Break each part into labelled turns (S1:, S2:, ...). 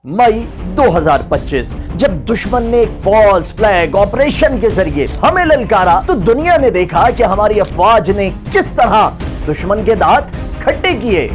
S1: मई 2025 जब दुश्मन ने एक फॉल्स फ्लैग ऑपरेशन के जरिए हमें ललकारा तो दुनिया ने देखा कि हमारी अफवाज ने किस तरह दुश्मन के दांत खट्टे किए।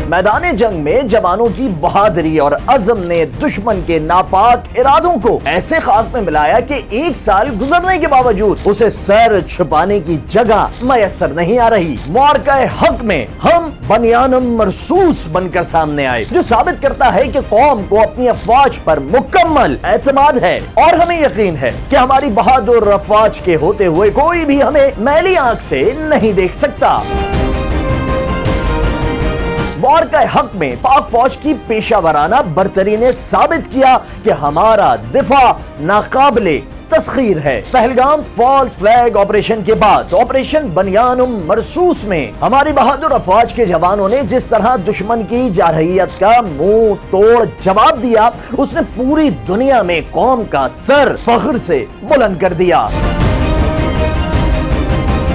S1: मैदान जंग में जवानों की बहादुरी और अज़म ने दुश्मन के नापाक इरादों को ऐसे खाक में मिलाया कि एक साल गुजरने के बावजूद उसे सर छुपाने की जगह मैसर नहीं आ रही। मुआरका-ए हक में हम बनियानुम मरसूस बनकर सामने आए, जो साबित करता है कि कौम को अपनी अफवाज पर मुकम्मल एतमाद है और हमें यकीन है कि हमारी बहादुर अफवाज के होते हुए कोई भी हमें मैली आंख से नहीं देख सकता। मुआरका-ए हक में पाक फौज की पेशावराना बरतरी ने साबित किया कि हमारा दिफा नाकाबिले तस्खीर है। पहलगाम फॉल्स फ्लैग ऑपरेशन के बाद ऑपरेशन बनियानुम मरसूस में हमारी बहादुर अफवाज के जवानों ने जिस तरह दुश्मन की जारहियत का मुंह तोड़ जवाब दिया, उसने पूरी दुनिया में कौम का सर फख्र से बुलंद कर दिया।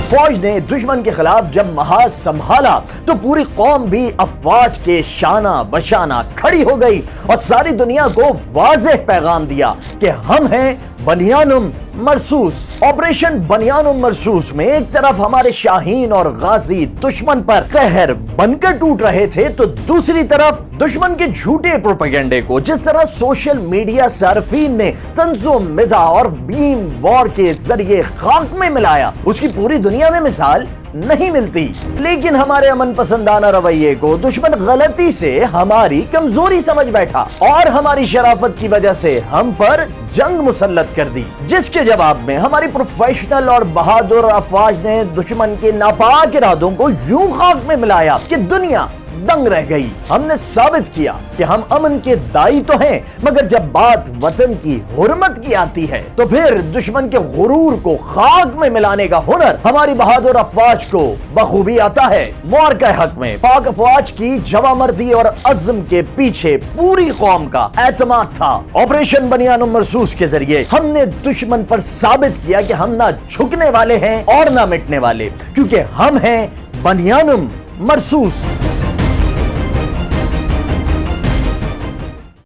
S1: फौज ने दुश्मन के खिलाफ जब महाज संभाला तो पूरी कौम भी अफवाज के शाना बशाना खड़ी हो गई और सारी दुनिया को वाज़ेह पैगाम दिया कि हम हैं बनियानुम मरसूस। ऑपरेशन बनियानुम मरसूस में एक तरफ हमारे शाहीन और गाजी दुश्मन पर कहर बनकर टूट रहे थे, तो दूसरी तरफ दुश्मन के झूठे प्रोपेगेंडे को जिस तरह सोशल मीडिया सार्फिन ने तंज़ो मिज़ा और बीम वॉर के जरिए खाक में मिलाया, उसकी पूरी दुनिया में मिसाल नहीं मिलती। लेकिन हमारे अमन पसंदाना रवैये को दुश्मन गलती से हमारी कमजोरी समझ बैठा और हमारी शराफत की वजह से हम पर जंग मुसल्लत कर दी, जिसके जवाब में हमारी प्रोफेशनल और बहादुर अफवाज ने दुश्मन के नापाक इरादों को यूं खाक में मिलाया कि दुनिया दंग रह गई। हमने साबित किया कि हम अमन के दाई तो हैं, मगर जब बात वतन की हुर्मत की आती है तो फिर दुश्मन के गुरूर को खाक में मिलाने का हुनर हमारी बहादुर अफवाज को बखूबी आता है। मुआरका-ए हक में पाक अफवाज की जवामर्दी और अज़्म के पीछे पूरी कौम का एतमाद था। ऑपरेशन बनियानुम मरसूस के जरिए हमने दुश्मन पर साबित किया कि हम ना झुकने वाले हैं और ना मिटने वाले, क्योंकि हम हैं बनियानुम मरसूस।